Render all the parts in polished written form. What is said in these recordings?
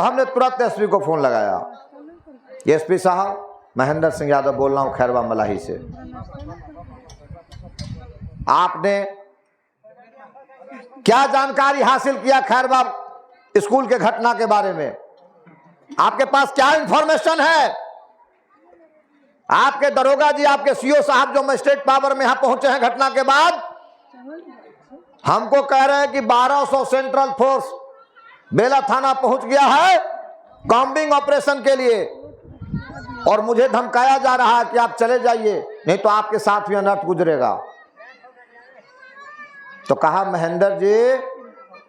हमने तुरंत एसपी को फोन लगाया। एसपी साहब, महेंद्र सिंह यादव बोल रहा हूं खैरवा मलाही से। आपने क्या जानकारी हासिल किया खैरवा स्कूल के घटना के बारे में? आपके पास क्या इंफॉर्मेशन है? आपके दरोगा जी, आपके सीओ साहब जो मजिस्ट्रेट पावर में यहां पहुंचे हैं घटना के बाद, हमको कह रहे हैं कि 1200 सेंट्रल फोर्स बेला थाना पहुंच गया है कॉम्बिंग ऑपरेशन के लिए, और मुझे धमकाया जा रहा है कि आप चले जाइए, नहीं तो आपके साथ भी अनर्थ गुजरेगा। तो कहा, महेंद्र जी,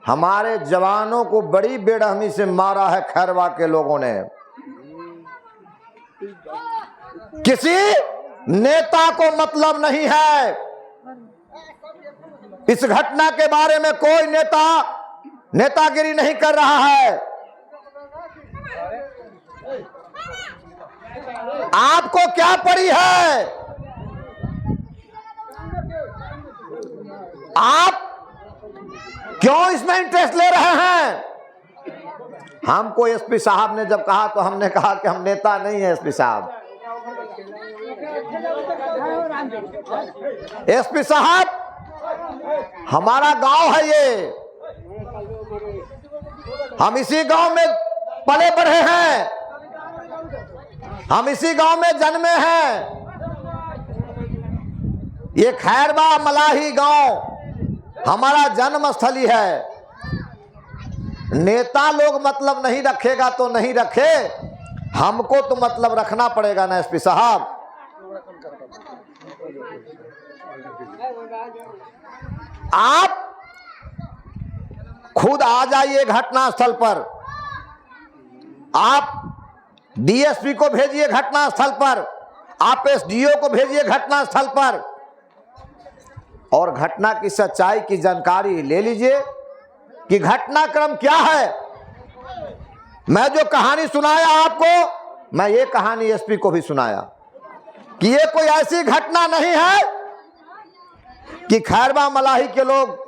हमारे जवानों को बड़ी बेरहमी से मारा है खैरवा के लोगों ने। किसी नेता को मतलब नहीं है इस घटना के बारे में, कोई नेता नेतागिरी नहीं कर रहा है। आपको क्या पड़ी है? आप क्यों इसमें इंटरेस्ट ले रहे हैं? हमको एसपी साहब ने जब कहा तो हमने कहा कि हम नेता नहीं है एसपी साहब। एसपी साहब, हमारा गांव है ये, हम इसी गांव में पले बढ़े हैं, हम इसी गांव में जन्मे हैं। ये खैरवा मलाही गांव हमारा जन्म स्थली है। नेता लोग मतलब नहीं रखेगा तो नहीं रखे, हमको तो मतलब रखना पड़ेगा ना एसपी साहब। आप खुद आ जाइए घटनास्थल पर, आप डीएसपी को भेजिए घटनास्थल पर, आप एसडीओ को भेजिए घटनास्थल पर, और घटना की सच्चाई की जानकारी ले लीजिए कि घटनाक्रम क्या है। मैं जो कहानी सुनाया आपको, मैं ये कहानी एसपी को भी सुनाया कि ये कोई ऐसी घटना नहीं है कि खैरवा मलाही के लोग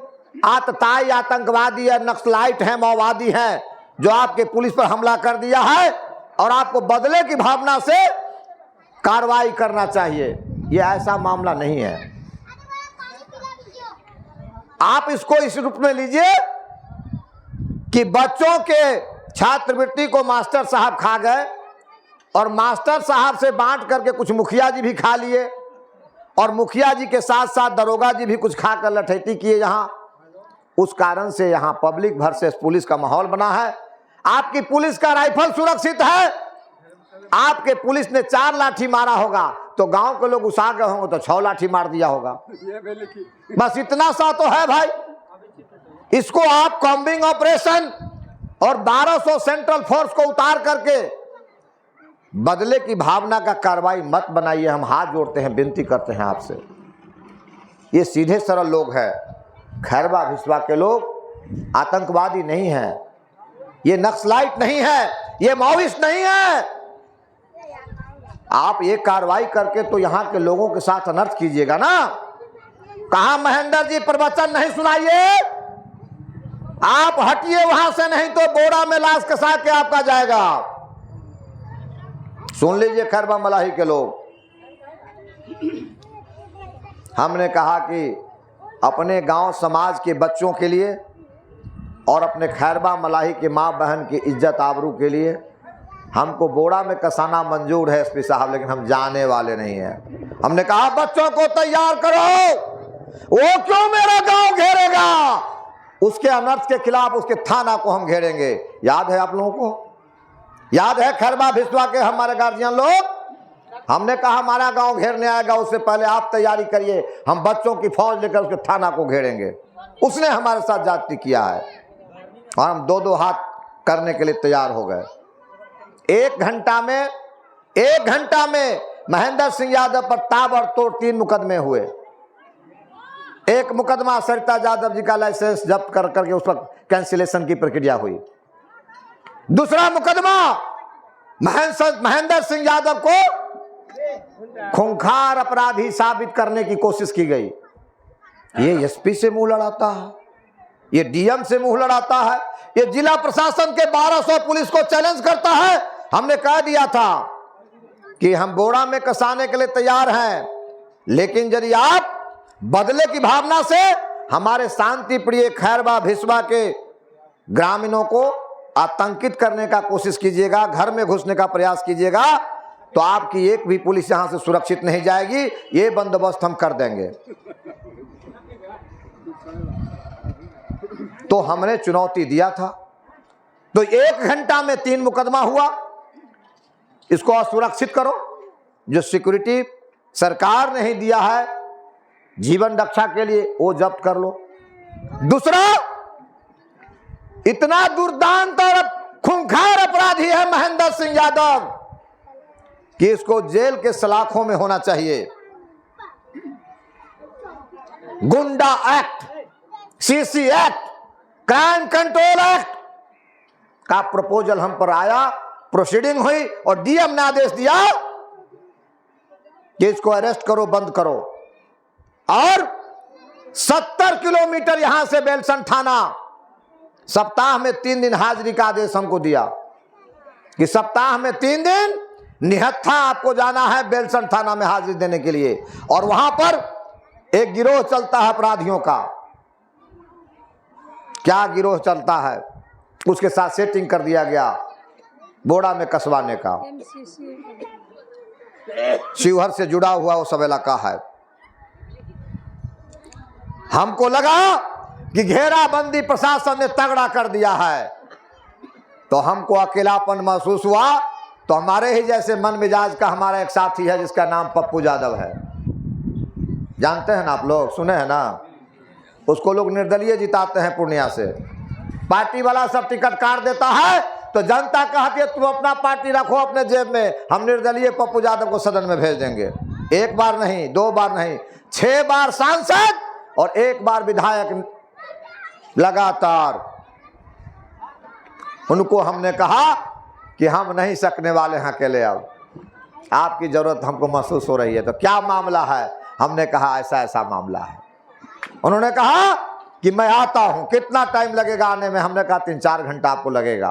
आतताई आतंकवादी या नक्सलाइट हैं, माओवादी हैं, जो आपके पुलिस पर हमला कर दिया है और आपको बदले की भावना से कार्रवाई करना चाहिए। ये ऐसा मामला नहीं है। आप इसको इस रूप में लीजिए कि बच्चों के छात्रवृत्ति को मास्टर साहब खा गए, और मास्टर साहब से बांट करके कुछ मुखिया जी भी खा लिए, और मुखिया जी के साथ साथ दरोगा जी भी कुछ खाकर लठैती किए यहां। उस कारण से यहां पब्लिक वर्सेस पुलिस का माहौल बना है। आपकी पुलिस का राइफल सुरक्षित है। आपके पुलिस ने 4 लाठी मारा होगा तो गांव के लोग उसा गए होंगे तो 6 लाठी मार दिया होगा। बस इतना सा तो है भाई। इसको आप कॉम्बिंग ऑपरेशन और 1200 सेंट्रल फोर्स को उतार करके बदले की भावना का कार्रवाई मत बनाइए। हम हाथ जोड़ते हैं, विनती करते हैं आपसे। ये सीधे सरल लोग हैं। खैरवा भिसवा के लोग आतंकवादी नहीं हैं, ये नक्सलाइट नहीं है, ये माओइस्ट नहीं है। आप ये कार्रवाई करके तो यहाँ के लोगों के साथ अनर्थ कीजिएगा ना। कहा महेंद्र जी प्रवचन नहीं सुनाइए, आप हटिए वहां से, नहीं तो बोरा में लाश कसा के आपका जाएगा। सुन लीजिए खैरवा मलाही के लोग, हमने कहा कि अपने गांव समाज के बच्चों के लिए और अपने खैरवा मलाही के माँ बहन की इज्जत आबरू के लिए हमको बोरा में कसाना मंजूर है एसपी साहब, लेकिन हम जाने वाले नहीं हैं। हमने कहा बच्चों को तैयार करो, वो क्यों मेरा गांव घेरेगा, उसके अनर्थ के खिलाफ उसके थाना को हम घेरेंगे। याद है आप लोगों को? याद है खैरवा भिसवा के हमारे गार्जियन लोग? हमने कहा हमारा गांव घेरने आएगा, उससे पहले आप तैयारी करिए, हम बच्चों की फौज लेकर उसके थाना को घेरेंगे। उसने हमारे साथ जाति किया है और हम 2-2 हाथ करने के लिए तैयार हो गए। 1 घंटा में महेंद्र सिंह यादव पर ताबड़तोड़ 3 मुकदमे हुए। एक मुकदमा सरिता यादव जी का लाइसेंस जब्त कर करके उस पर कैंसिलेशन की प्रक्रिया हुई। दूसरा मुकदमा महेंद्र सिंह यादव को खूंखार अपराधी साबित करने की कोशिश की गई। ये एसपी से मुंह लड़ाता है, ये डीएम से मुंह लड़ाता है, ये जिला प्रशासन के 1200 पुलिस को चैलेंज करता है। हमने कह दिया था कि हम बोरा में कसाने के लिए तैयार हैं, लेकिन यदि आप बदले की भावना से हमारे शांति प्रिय खैरबा भिसबा के ग्रामीणों को आतंकित करने का कोशिश कीजिएगा, घर में घुसने का प्रयास कीजिएगा, तो आपकी एक भी पुलिस यहां से सुरक्षित नहीं जाएगी। ये बंदोबस्त हम कर देंगे। तो हमने चुनौती दिया था, तो 1 घंटा में 3 मुकदमा हुआ। इसको असुरक्षित करो, जो सिक्योरिटी सरकार ने ही दिया है जीवन रक्षा के लिए, वो जब्त कर लो। दूसरा, इतना दुर्दांत और खूंखार अपराधी है महेंद्र सिंह यादव कि इसको जेल के सलाखों में होना चाहिए। गुंडा act, CC act, crime control act का प्रपोजल हम पर आया, प्रोसीडिंग हुई और डीएम ने आदेश दिया कि इसको अरेस्ट करो, बंद करो। और 70 किलोमीटर यहां से बेलसन थाना, सप्ताह में 3 दिन हाजिरी का आदेश हमको दिया कि सप्ताह में 3 दिन निहत्था आपको जाना है बेलसन थाना में हाजिरी देने के लिए। और वहां पर एक गिरोह चलता है अपराधियों का। क्या गिरोह चलता है, उसके साथ सेटिंग कर दिया गया बोड़ा में कसवाने का। शिवहर से जुड़ा हुआ वो सब इलाका है। हमको लगा कि घेराबंदी प्रशासन ने तगड़ा कर दिया है, तो हमको अकेलापन महसूस हुआ। तो हमारे ही जैसे मन मिजाज का हमारा एक साथी है जिसका नाम पप्पू यादव है, जानते हैं ना आप लोग, सुने हैं ना? उसको लोग निर्दलीय जिताते हैं पूर्णिया से। पार्टी वाला सब टिकट काट देता है तो जनता कहती है तुम अपना पार्टी रखो अपने जेब में, हम निर्दलीय पप्पू यादव को सदन में भेज देंगे। 1 बार नहीं, 2 बार नहीं, 6 बार सांसद और 1 बार विधायक लगातार। उनको हमने कहा कि हम नहीं सकने वाले हैं अकेले, अब आपकी जरूरत हमको महसूस हो रही है। तो क्या मामला है? हमने कहा ऐसा ऐसा मामला है। उन्होंने कहा कि मैं आता हूं, कितना टाइम लगेगा आने में? हमने कहा 3-4 घंटा आपको लगेगा।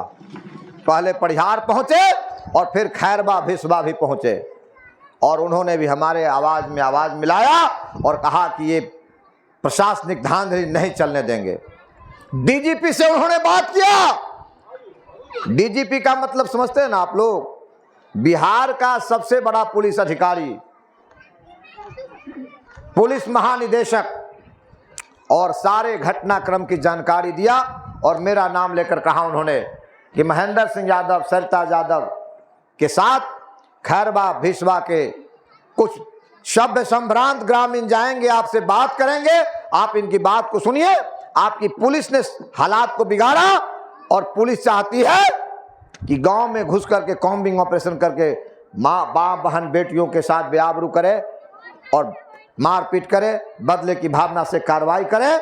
पहले परिहार पहुंचे और फिर खैरबा भिसबा भी पहुंचे, और उन्होंने भी हमारे आवाज में आवाज मिलाया और कहा कि ये प्रशासनिक धांधली नहीं चलने देंगे। डीजीपी से उन्होंने बात किया। डीजीपी का मतलब समझते हैं ना आप लोग? बिहार का सबसे बड़ा पुलिस अधिकारी, पुलिस महानिदेशक, और सारे घटनाक्रम की जानकारी दिया। और मेरा नाम लेकर कहा उन्होंने कि महेंद्र सिंह यादव, सरिता यादव के साथ खैरबा भिसबा के कुछ सभ्य संभ्रांत ग्रामीण जाएंगे, आपसे बात करेंगे, आप इनकी बात को सुनिए। आपकी पुलिस ने हालात को बिगाड़ा और पुलिस चाहती है कि गांव में घुस करके कॉम्बिंग ऑपरेशन करके माँ बाप बहन बेटियों के साथ बेआबरू करे और मारपीट करे, बदले की भावना से कार्रवाई करे।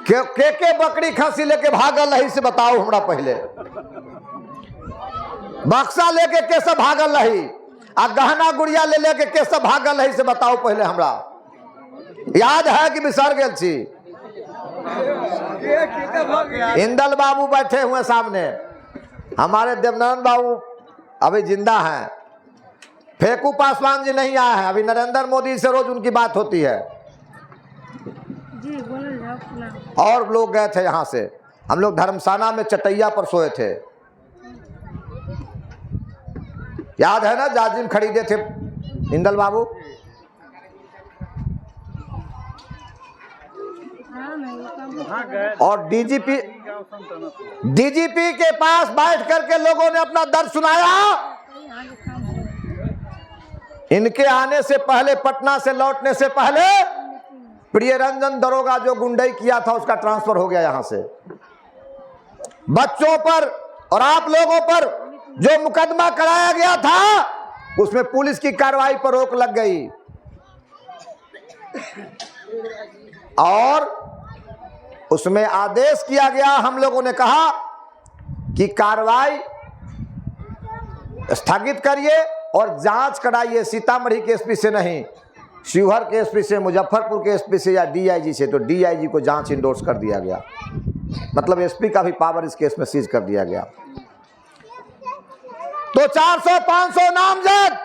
के बकरी खसी लेके भागल रही से बताओ हमरा पहले। बक्सा लेके कैसे भागल रही आ गहना गुड़िया ले लेके कैसे भागल रही से बताओ पहले हमरा। याद है कि बिसर गए छी? इंदल बाबू बैठे हुए सामने, हमारे देवनारायण बाबू अभी जिंदा हैं, फेकू पासवान जी नहीं आए हैं, अभी नरेंद्र मोदी से रोज उनकी बात होती है। और लोग गए थे यहाँ से, हम लोग धर्मशाला में चटैया पर सोए थे, याद है ना? जाजिम खरीदे थे इंदल बाबू। और डीजीपी के पास बैठ करके लोगों ने अपना दर्द सुनाया। इनके आने से पहले, पटना से लौटने से पहले, प्रियरंजन दरोगा जो गुंडई किया था उसका ट्रांसफर हो गया यहां से। बच्चों पर और आप लोगों पर जो मुकदमा कराया गया था उसमें पुलिस की कार्रवाई पर रोक लग गई और उसमें आदेश किया गया। हम लोगों ने कहा कि कार्रवाई स्थगित करिए और जांच कराइए, सीतामढ़ी के एसपी से नहीं, शिवहर के एसपी से, मुजफ्फरपुर के एसपी से या डीआईजी से, तो डीआईजी को जांच इंडोर्स कर दिया गया। मतलब एसपी का भी पावर इस केस में सीज कर दिया गया। तो 400-500 नामजद,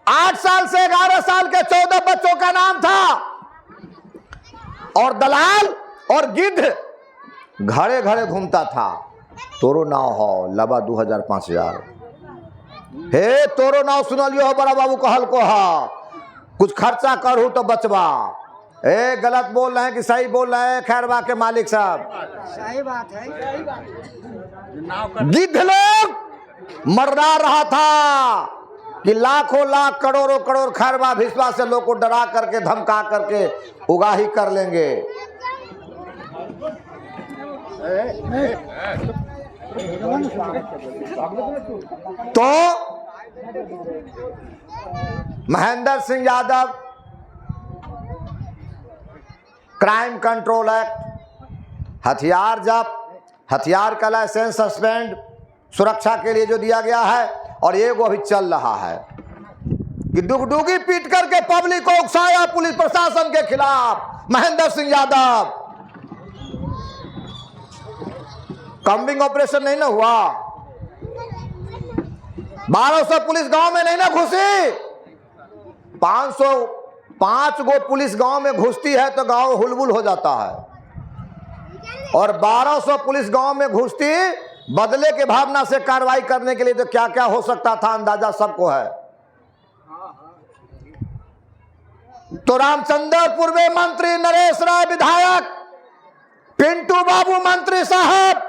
8 साल से 11 साल के 14 बच्चों का नाम था, और दलाल और गिद्ध घरे घरे घूमता था। तोरो नाव हो लबा 2000-5000, हे तोरो नाव सुनलियो हो बड़ा बाबू कहल को हा, कुछ खर्चा करू तो बचवा। ए गलत बोल रहे हैं कि सही बोल रहे हैं खैरवा के मालिक साहब? सही बात है। गिद्ध लोग मर्रा रहा था कि लाखों लाख करोड़ों करोड़ खैरवा भिसवा से लोग को डरा करके धमका करके उगाही कर लेंगे। तो Mahendra Singh Yadav crime control act, हथियार जब्त, हथियार का लाइसेंस सस्पेंड सुरक्षा के लिए जो दिया गया है, और ये वो अभी चल रहा है कि डुगडुगी पीट करके पब्लिक को उकसाया पुलिस प्रशासन के खिलाफ महेंद्र सिंह यादव। कॉम्बिंग ऑपरेशन नहीं ना हुआ, 1200 पुलिस गांव में नहीं ना घुसी, 505 गो पुलिस गांव में घुसती है तो गांव हुलबुल हो जाता है, और 1200 पुलिस गांव में घुसती बदले के भावना से कार्रवाई करने के लिए तो क्या क्या हो सकता था अंदाजा सबको है। तो रामचंद्रपुर में मंत्री नरेश राय विधायक, पिंटू बाबू मंत्री साहब,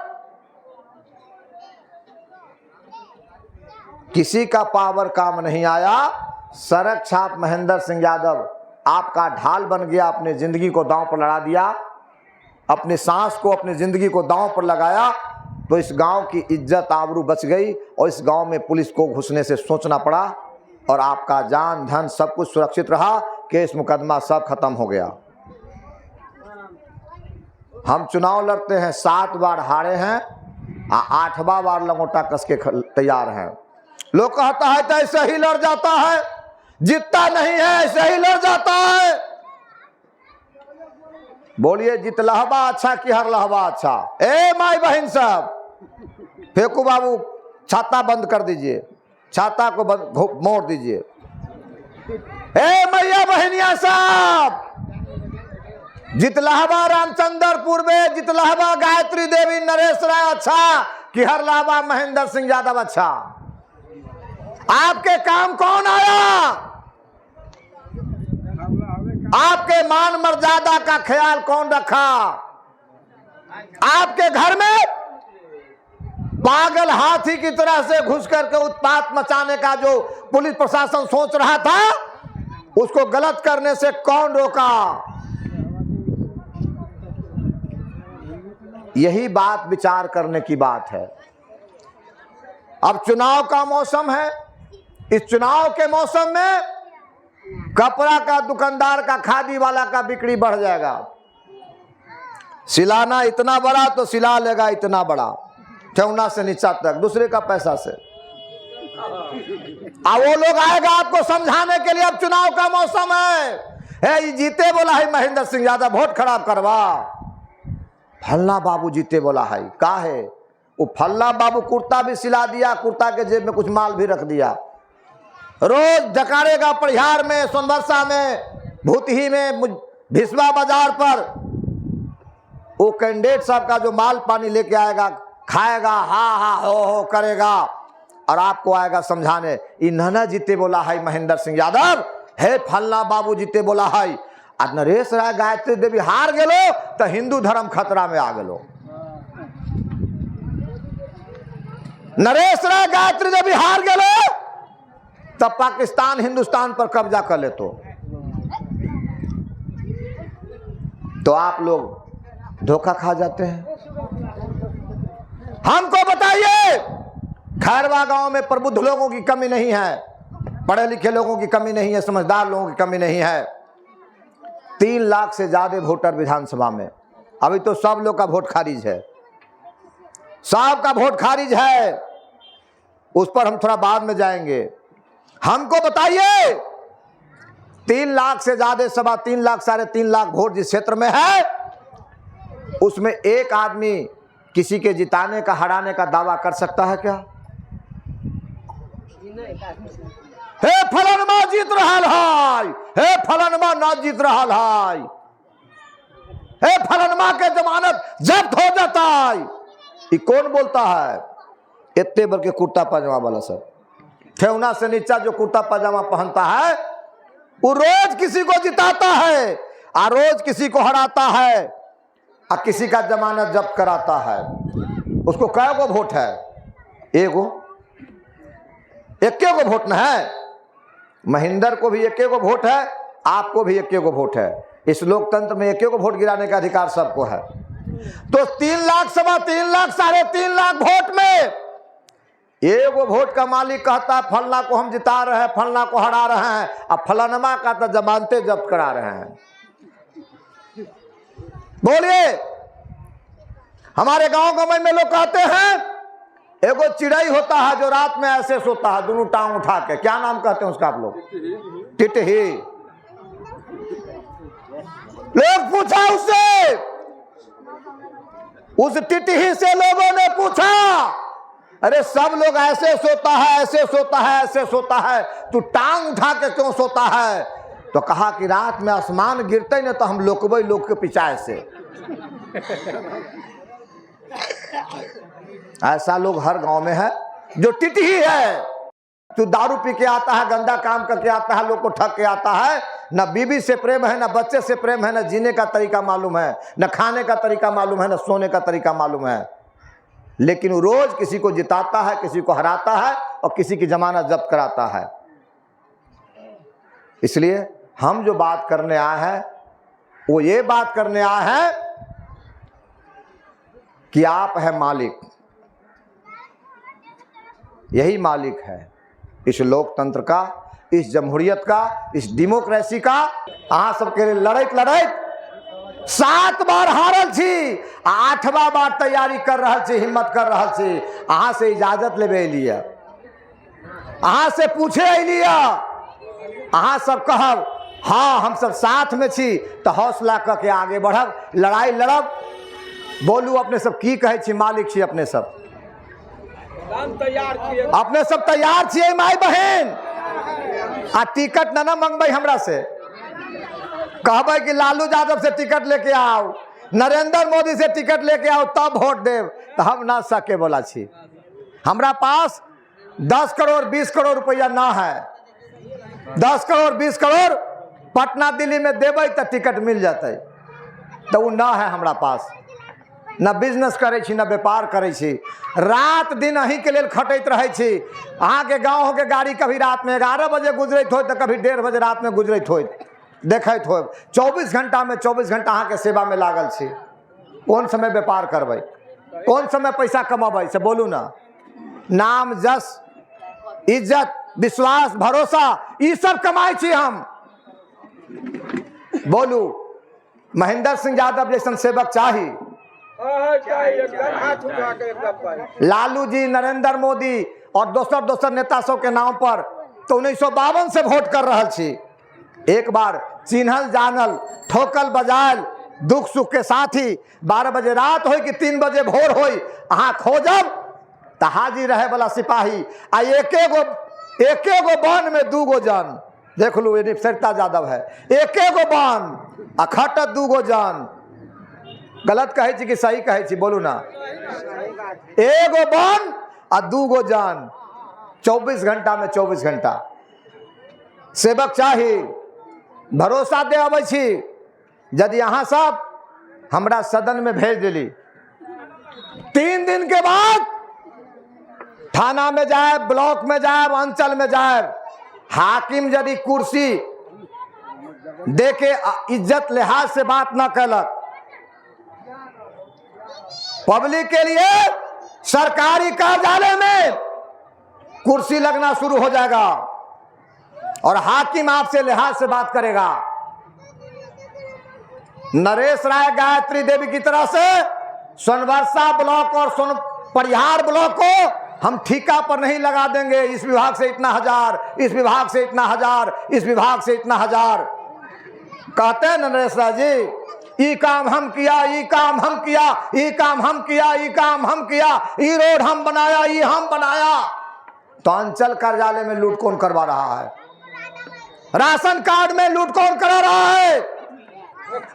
किसी का पावर काम नहीं आया। सड़क छाप महेंद्र सिंह यादव आपका ढाल बन गया, अपनी जिंदगी को दांव पर लड़ा दिया, अपनी सांस को अपनी जिंदगी को दांव पर लगाया, तो इस गांव की इज्जत आबरू बच गई, और इस गांव में पुलिस को घुसने से सोचना पड़ा, और आपका जान धन सब कुछ सुरक्षित रहा, केस मुकदमा सब खत्म हो गया। हम चुनाव लड़ते हैं, 7 बार हारे हैं, 8वां बार लंगोटा कस के तैयार हैं। लोग कहता है तो ऐसे ही लड़ जाता है, जीतता नहीं है, ऐसे ही लड़ जाता है। बोलिए जीत लहबा अच्छा कि हर लहबा अच्छा? ए माई बहन साहब, फेंकू बाबू छाता बंद कर दीजिए, छाता को बंद मोड़ दीजिए। ए मैया बहनिया साहब, जितलहबा रामचंद्रपुर में, जितलहबा गायत्री देवी नरेश राय अच्छा कि हर लहबा महेंद्र सिंह यादव अच्छा? आपके काम कौन आया? आपके मान मर्यादा का ख्याल कौन रखा? आपके घर में पागल हाथी की तरह से घुस करके उत्पात मचाने का जो पुलिस प्रशासन सोच रहा था, उसको गलत करने से कौन रोका? यही बात विचार करने की बात है। अब चुनाव का मौसम है, इस चुनाव के मौसम में कपड़ा का दुकानदार का, खादी वाला का बिक्री बढ़ जाएगा। सिलाना इतना बड़ा तो सिला लेगा इतना बड़ा, ठेवना से नीचा तक, दूसरे का पैसा से। अब वो लोग आएगा आपको समझाने के लिए, अब चुनाव का मौसम है, ये जीते बोला है महेंद्र सिंह यादव, वोट खराब करवा। फल्ला बाबू जीते बोला है, का है वो फल्ला बाबू कुर्ता भी सिला दिया, कुर्ता के जेब में कुछ माल भी रख दिया, रोज डकारेगा परिहार में, सोनबरसा में, भूतही में, भिसवा बाजार पर। वो कैंडिडेट साहब का जो माल पानी लेके आएगा, खाएगा, हा हा हो करेगा, और आपको आएगा समझाने, इन्होंने जीते बोला है महेंद्र सिंह यादव, हे फल्ला बाबू जीते बोला है। आज नरेश राय गायत्री देवी हार गेलो तो हिंदू धर्म खतरा में आ गेलो। नरेश राय गायत्री देवी हार गेलो तब पाकिस्तान हिंदुस्तान पर कब्जा कर ले। तो आप लोग धोखा खा जाते हैं। हमको बताइए, खैरवा गांव में प्रबुद्ध लोगों की कमी नहीं है, पढ़े लिखे लोगों की कमी नहीं है, समझदार लोगों की कमी नहीं है। 3 लाख से ज्यादा वोटर विधानसभा में, अभी तो सब लोग का वोट खारिज है, सब का वोट खारिज है, उस पर हम थोड़ा बाद में जाएंगे। हमको बताइए, 3 लाख से ज्यादा 3.25 लाख 3.5 लाख वोट जिस क्षेत्र में है, उसमें एक आदमी किसी के जिताने का हराने का दावा कर सकता है क्या? हे फलानमा जीत रहा है, हे फलानमा ना जीत रहा है, हे फलानमा के जमानत जब्त हो जाता है। ये कौन बोलता है? इतने भर के कुर्ता पजामा वाला सब, ठेवना से नीचा जो कुर्ता पजामा पहनता है, वो रोज किसी को जिताता है और रोज किसी को हराता है और किसी का जमानत जब्त कराता है। उसको कै गो वोट है? एगो, एक वोट न है। महेंद्र को भी एक वोट है, आपको भी एक वोट है। इस लोकतंत्र में एक वोट गिराने का अधिकार सबको है। तो 3 लाख 3.25 लाख 3.5 लाख वोट में एगो वोट का मालिक कहता है फलना को हम जिता रहे हैं, फलना को हरा रहे हैं, अब फलानमा का तो जमानते जब्त करा रहे हैं। बोलिए, हमारे गांव गंवई में लोग कहते हैं एगो चिड़ई होता है जो रात में ऐसे सोता है दोनों टांग उठा के, क्या नाम कहते हैं उसका आप लोग? टिटही। लोग पूछा उससे, उस टिटही से लोगों ने पूछा, अरे सब लोग ऐसे सोता है, ऐसे सोता है, ऐसे सोता है, तू टांग उठा के क्यों सोता है? तो कहा कि रात में आसमान गिरते न तो हम लोकबई लोग के पिछाए से। ऐसा लोग हर गांव में है जो टिटही है। तू दारू पी के आता है, गंदा काम करके आता है, लोग को ठग के आता है, न बीबी से प्रेम है, न बच्चे से प्रेम है, न जीने का तरीका मालूम है, न खाने का तरीका मालूम है, न सोने का तरीका मालूम है, लेकिन वो रोज किसी को जिताता है, किसी को हराता है और किसी की जमानत जब्त कराता है। इसलिए हम जो बात करने आए हैं वो ये बात करने आए हैं कि आप है मालिक, यही मालिक है इस लोकतंत्र का, इस जमहूरियत का, इस डेमोक्रेसी का। अहाँ सबके लिए लड़ैत 7 बार हारल छी, 8वां बार तैयारी कर रहा छी, हिम्मत कर रहा छी। अहाँ से इजाजत लेबे लिए, अहाँ से पूछे अलिए, अहाँ सब कहब हाँ हम सब साथ में छी तो हौसला करके आगे बढ़ब, लड़ाई लड़ब। बोलू अपने सब की कहे छी? मालिक छी अपने सब, अपने सब तैयार छियै माय बहन। आ टिकट न मंगबै हमरा से, कहबै कि लालू यादव से टिकट लेके आओ, नरेंद्र मोदी से टिकट लेके आओ तब वोट देव, तो हम ना सके बोला छी। हमरा पास 10 करोड़ 20 करोड़ रुपया ना है। 10 करोड़ 20 करोड़ पटना दिल्ली में देबै तो टिकट मिल जाते, तो वो ना है हमरा पास। न बिजनेस करे छी, न व्यापार करे छी, रात दिन अहीं के लिए खटैत रहे छी। अहाँ के गाँव के गाड़ी कभी रात में 11 बजे गुजरत हो तो कभी 1:30 बजे रात में गुजरत हो, देखैत हो। 24 घंटा में 24 घंटा अहाँ के सेवा में लागल छी। कौन समय व्यापार करबै, कौन समय पैसा कमेबै से बोलू ना। नाम जस इज्जत विश्वास भरोसा ये सब कमाई छी हम। बोलू महेंद्र सिंह यादव जैसन सेवक चाहिए, लालू जी, नरेंद्र मोदी और दोसर नेता सब के नाम पर तो 1952 से वोट कर रहा छी। एक बार चिन्हल जानल ठोकल बजायल दुख सुख के साथी 12 बजे रात हो कि 3 बजे भोर हो, अहाँ खोजब तो हाजिर रहे वाला सिपाही। आ एके गो बान में 2 गो जान, देख लू ये सरिता यादव है, एके गो बान आ खटत 2 गो जान। गलत कहे छी कि सही कहे छी? बोलू ना। एगो बान आ 2 गो जान, 24 घंटा में 24 घंटा सेवक चाहिए। भरोसा दे अबै छी, यदि अहाँ सब हमरा सदन में भेज दिली, 3 दिन के बाद थाना में जाए, ब्लॉक में जाए, अंचल में जाए, हाकिम यदि कुर्सी दे के इज्जत लिहाज से बात ना कलक, पब्लिक के लिए सरकारी कार्यालय में कुर्सी लगना शुरू हो जाएगा और हाकिम आपसे लिहाज से बात करेगा। नरेश राय गायत्री देवी की तरह से सोनवर्षा ब्लॉक और परिहार ब्लॉक को हम ठेका पर नहीं लगा देंगे, इस विभाग से इतना हजार, इस विभाग से इतना हजार, इस विभाग से इतना हजार। कहते हैं नरेश राय जी, ये काम हम किया, ये काम हम किया, ये काम हम किया, ये काम हम किया, ये रोड हम बनाया, ये हम बनाया। तो अंचल कार्यालय में लूट कौन करवा रहा है? राशन कार्ड में लूट कौन करा रहा है?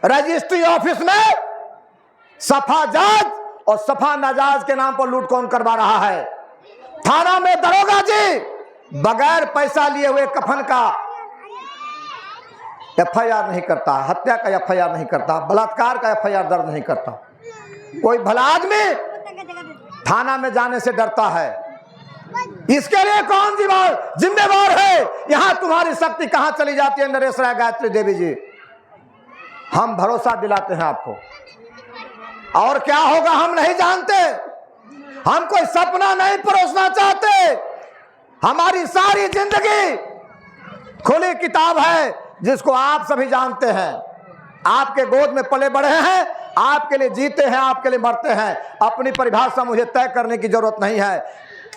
रजिस्ट्री ऑफिस में सफा जज और सफा नाजायज के नाम पर लूट कौन करवा रहा है? थाना में दरोगा जी बगैर पैसा लिए हुए कफन का एफआईआर नहीं करता, हत्या का एफआईआर नहीं करता, बलात्कार का एफआईआर दर्ज नहीं करता। कोई भला आदमी थाना में जाने से डरता है। इसके लिए कौन जिम्मेवार है? यहां तुम्हारी शक्ति कहां चली जाती है नरेश राय, गायत्री देवी जी? हम भरोसा दिलाते हैं आपको, और क्या होगा हम नहीं जानते। हम कोई सपना नहीं परोसना चाहते। हमारी सारी जिंदगी खुली किताब है जिसको आप सभी जानते हैं। आपके गोद में पले बढ़े हैं, आपके लिए जीते हैं, आपके लिए मरते हैं। अपनी परिभाषा मुझे तय करने की जरूरत नहीं है।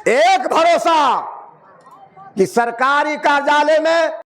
एक भरोसा कि सरकारी कार्यालय में